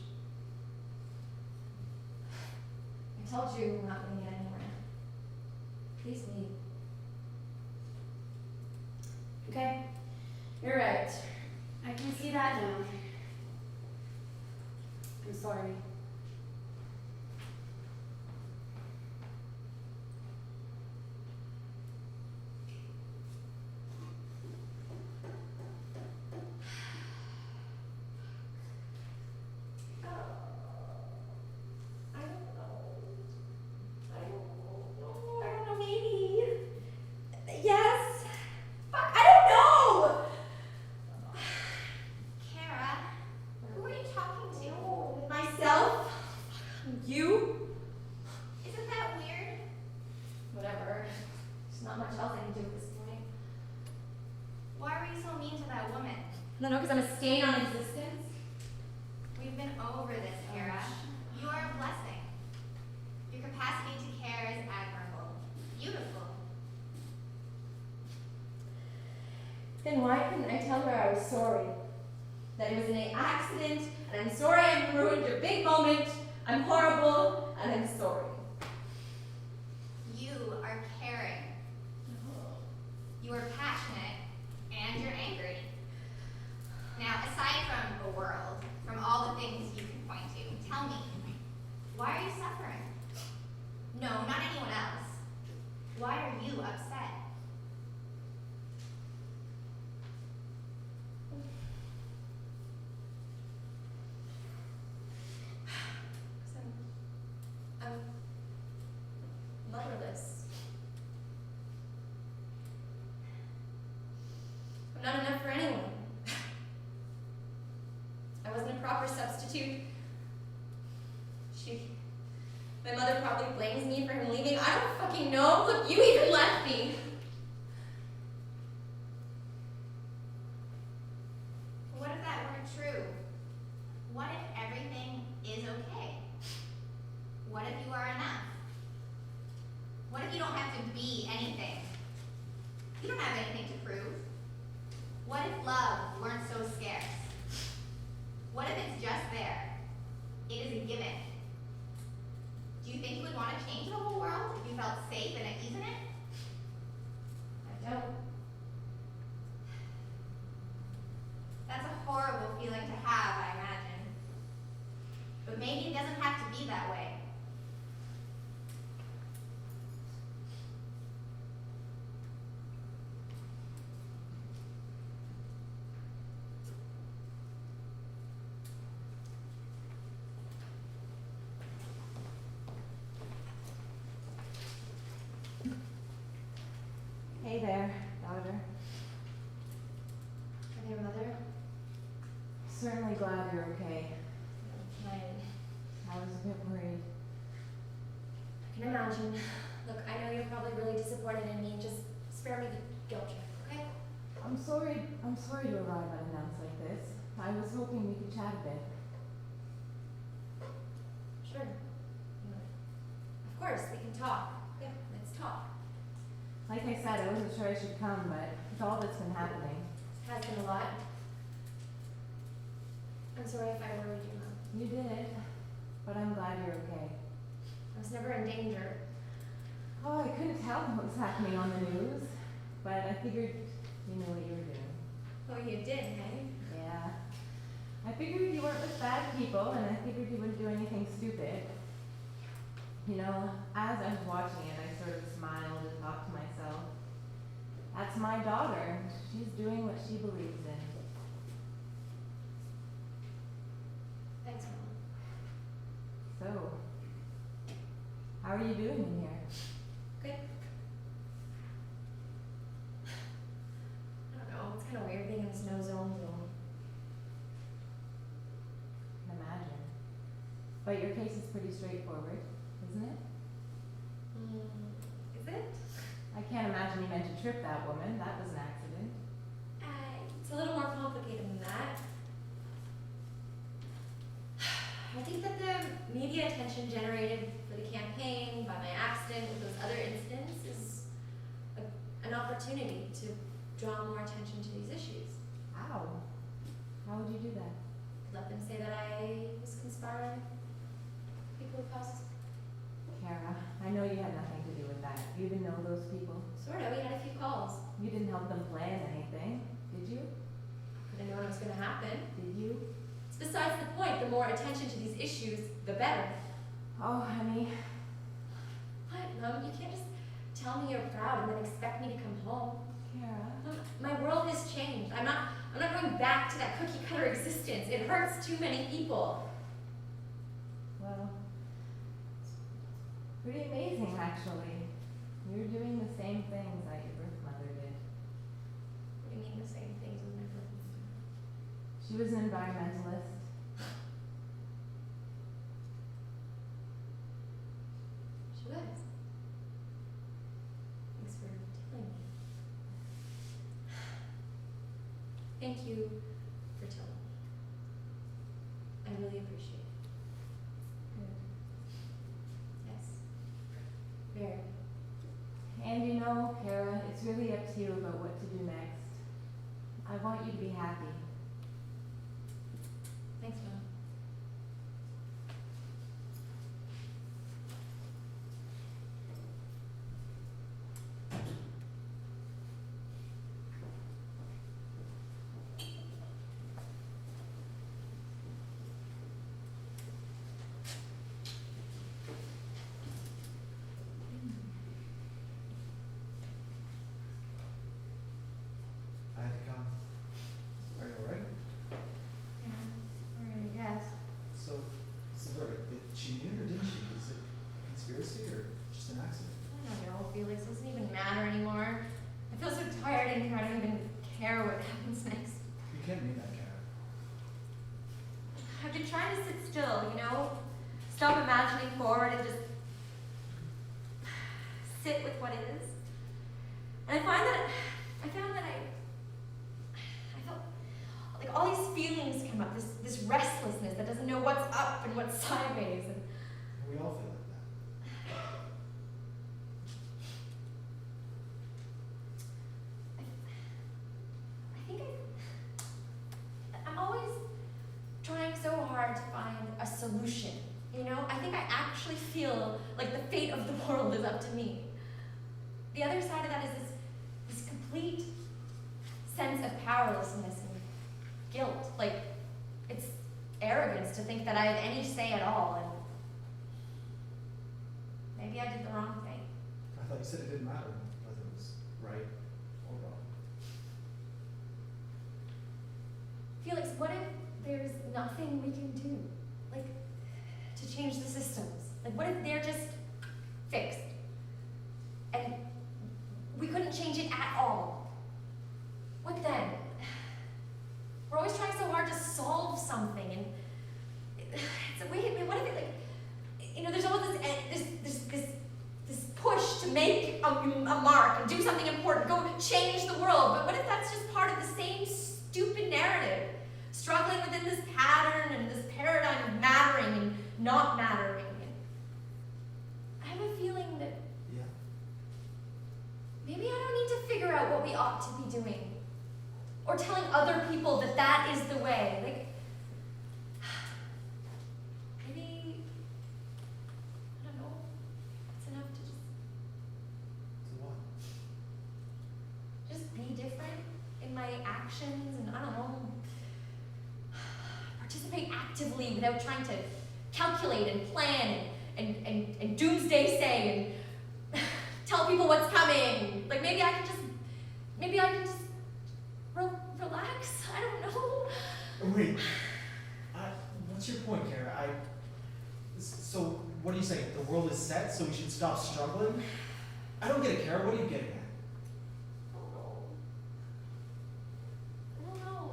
I told you we're not going to get anywhere. Please leave. Okay, you're right. I can see that now. I'm sorry. I don't know, because I'm a stain on existence. We've been over this, Kara. You are a blessing. Your capacity to care is admirable. Beautiful. Then why couldn't I tell her I was sorry? That it was an accident, and I'm sorry I ruined your big moment. I'm horrible, and I'm sorry. You are caring. You are passionate, and you're angry. Now, aside from the world, from all the things you can point to, tell me, why are you suffering? No, not anyone else. Why are you upset? I'm motherless. I'm not enough for anyone. I wasn't a proper substitute. My mother probably blames me for him leaving. I don't fucking know. Look, you even left me. What if that weren't true? What if everything is okay? What if you are enough? What if you don't have to be anything? You don't have anything to prove. What if love weren't so scarce? What if it's just there? It is a given. Do you think you would want to change the whole world if you felt safe and at ease in it? I don't. That's a horrible feeling to have, I imagine. But maybe it doesn't have to be that way. Hey there, daughter. And your mother? Certainly glad you're okay. I I was a bit worried. can imagine. Look, I know you're probably really disappointed in me. Just spare me the guilt trip, okay? I'm sorry to arrive unannounced like this. I was hoping we could chat a bit. Sure. Of course, we can talk. Yeah, let's talk. Like I said, I wasn't sure I should come, but with all that's been happening, It has been a lot. I'm sorry if I worried you, Mom. you did, but I'm glad you're okay. I was never in danger. Oh, I couldn't tell what was happening on the news, but I figured you knew what you were doing. Oh, you did, hey? Yeah. I figured you weren't with bad people, and I figured you wouldn't do anything stupid. You know, as I was watching it, I sort of smiled and thought to myself, that's my daughter, and she's doing what she believes in. Thanks, Mom. So, how are you doing in here? Good. I don't know, it's kind of weird being in this no zone zone. I can imagine. But your case is pretty straightforward, isn't it? Is it? I can't imagine you meant to trip that woman. That was an accident. It's a little more complicated than that. I think that the media attention generated for the campaign by my accident with those other incidents is an opportunity to draw more attention to these issues. How? How would you do that? Let them say that I was conspiring with people who caused. Kara, I know you had nothing to do with that. You didn't know those people. Sort of, we had a few calls. You didn't help them plan anything, did you? I didn't know what was going to happen. Did you? It's besides the point. The more attention to these issues, the better. Oh, honey. What, Mom? You can't just tell me you're proud and then expect me to come home. Kara. Mom, my world has changed. I'm not going back to that cookie cutter existence. It hurts too many people. Well, it's pretty amazing, actually. You're doing the same things that your birth mother did. What do you mean the same things as my birth mother? She was an environmentalist. She was. Thanks for telling me. Thank you for telling me. I really appreciate it. Good. Yes. Very. And you know, Kara, it's really up to you about what to do next. I want you to be happy. Thanks, Mom. I had to come. Are you alright? Yes. So, did she mean it or didn't she? Is it a conspiracy or just an accident? I don't know, Felix. It doesn't even matter anymore. I feel so tired in here. I don't even care what happens next. You can't mean that, Kara. I've been trying to sit still, you know? Stop imagining forward and just sit with what is. And I found that I felt like all these feelings come up, this restlessness that doesn't know what's up and what's sideways. And We all feel like that. I think I'm always trying so hard to find a solution, you know? I think I actually feel like the fate of the world is up to me. The other side of that is this complete sense of powerlessness and guilt. Like, it's arrogance to think that I have any say at all, and maybe I did the wrong thing. I thought you said it didn't matter whether it was right or wrong. Felix, what if there's nothing we can do? Like, to change the systems? Like, what if they're just fixed? And we couldn't change it at all? What then? We're always trying so hard to solve something, and it's a wait, what if it, like, you know, there's always this push to make a mark and do something important, go change the world, but what if that's just part of the same stupid narrative, struggling within this pattern and this paradigm of mattering and not mattering? And I have a feeling that Yeah. maybe I don't need to figure out what we ought to be doing, or telling other people that that is the way. Like, maybe, I don't know, it's enough to just actively without trying to calculate and plan and doomsday say and tell people what's coming. Like maybe I can just relax. I don't know. Wait, what's your point, Kara? So what are you saying? The world is set, so we should stop struggling? I don't get it, Kara. What are you getting at? I don't know.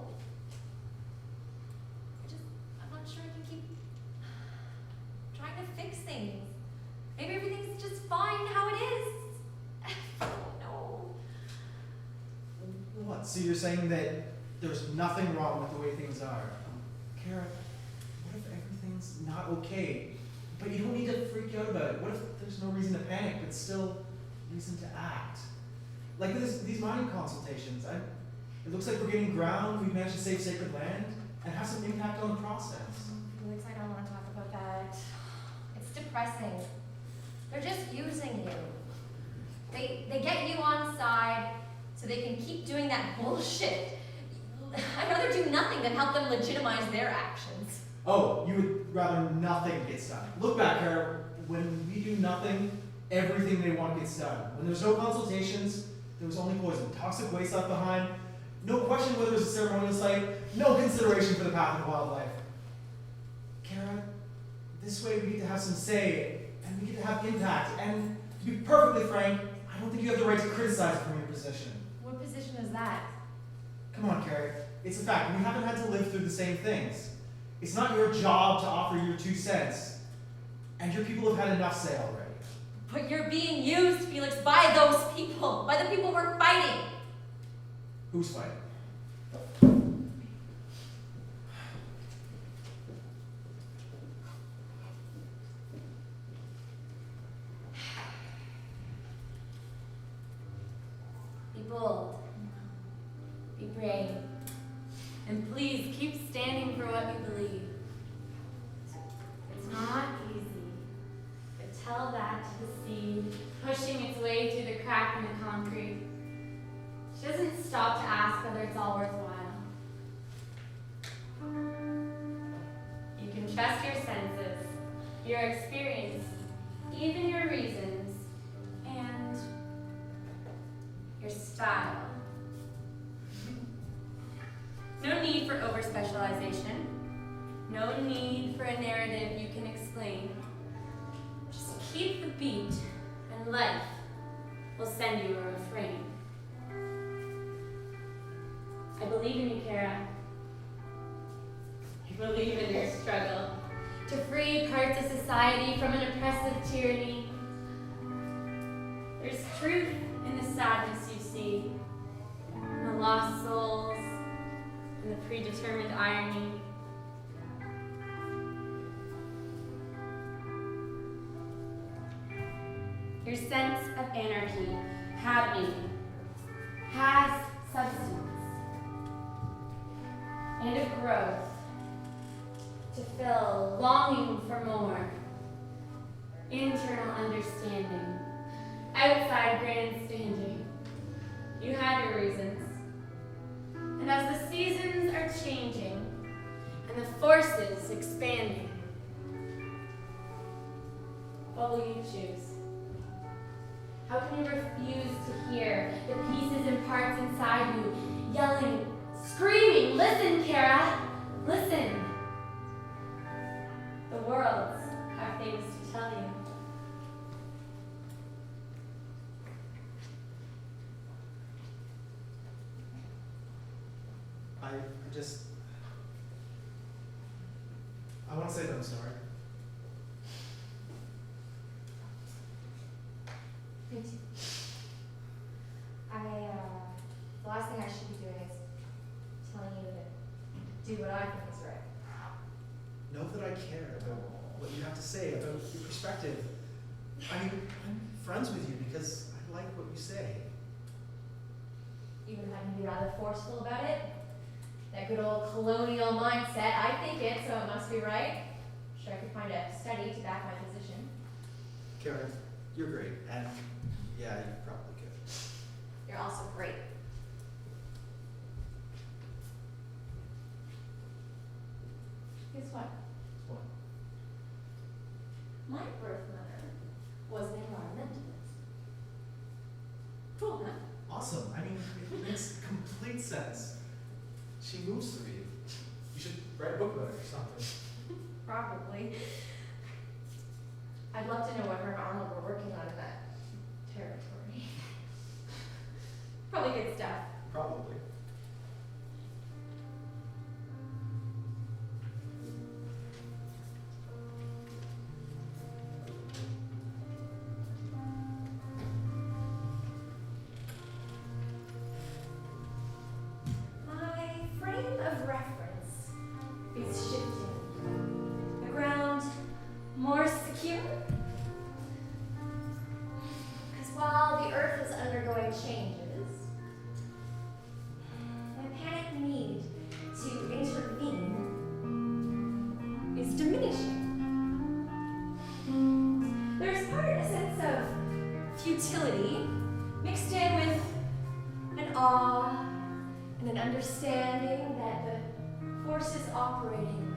I'm not sure I can keep trying to fix things. Maybe everything's just fine how it is. I don't know. What? So you're saying that there's nothing wrong with the way things are? Kara, what if everything's not okay? But you don't need to freak out about it. What if there's no reason to panic, but still reason to act? Like these mining consultations, it looks like we're getting ground, we've managed to save sacred land, and have some impact on the process. Felix, I don't want to talk about that. It's depressing. They're just using you. They get you on side so they can keep doing that bullshit. I'd rather do nothing than help them legitimize their actions. Oh, you would rather nothing gets done. Look back, Kara. When we do nothing, everything they want gets done. When there's no consultations, there was only poison. Toxic waste left behind. No question whether it was a ceremonial site. No consideration for the path of wildlife. Kara, this way we get to have some say, and we get to have impact. And to be perfectly frank, I don't think you have the right to criticize from your position. What position is that? Come on, Carrie. It's a fact. We haven't had to live through the same things. It's not your job to offer your 2 cents. And your people have had enough say already. But you're being used, Felix, by those people. By the people we're fighting. Who's fighting? Be bold. Be brave. And please keep standing for what you believe. It's not easy, but tell that to the seed, pushing its way through the crack in the concrete. She doesn't stop to ask whether it's all worthwhile. You can trust your senses, your experience, even your reasons, and your style. No need for over-specialization. No need for a narrative you can explain. Just keep the beat, and life will send you a refrain. I believe in you, Kara. I believe in your struggle to free parts of society from an oppressive tyranny. There's truth in the sadness you see, in the lost souls, and the predetermined irony. Your sense of anarchy had meaning, has substance, and a growth to fill longing for more, internal understanding, outside grandstanding. You had your reasons. And as the seasons are changing and the forces expanding, what will you choose? How can you refuse to hear the pieces and parts inside you yelling, screaming, listen, Kara, listen. The worlds have things to tell you. I want to say that I'm sorry. Me too. The last thing I should be doing is telling you to do what I think is right. Know that I care about what you have to say, about your perspective. I mean, I'm friends with you because I like what you say. Even having to be rather forceful about it. That good old colonial mindset. I think it, so it must be right. Sure, I could find a study to back my position. Karen, you're great, and yeah, you probably could. You're also great. Guess what? What? My birth mother was an environmentalist. Cool, huh? Awesome. I mean, it makes complete sense. She moves through you. You should write a book about it or something. Probably. I'd love to know what her and Arnold were working on in that territory. Probably good stuff. Probably. My frame of reference is shifting. The ground more secure. Because while the earth is undergoing changes, my panic need to intervene is diminishing. There's part a sense of futility mixed in with an awe and an understanding that the force is operating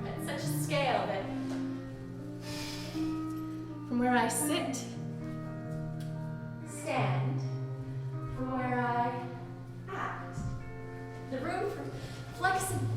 at such a scale that from where I sit, stand, from where I act, the room for flexibility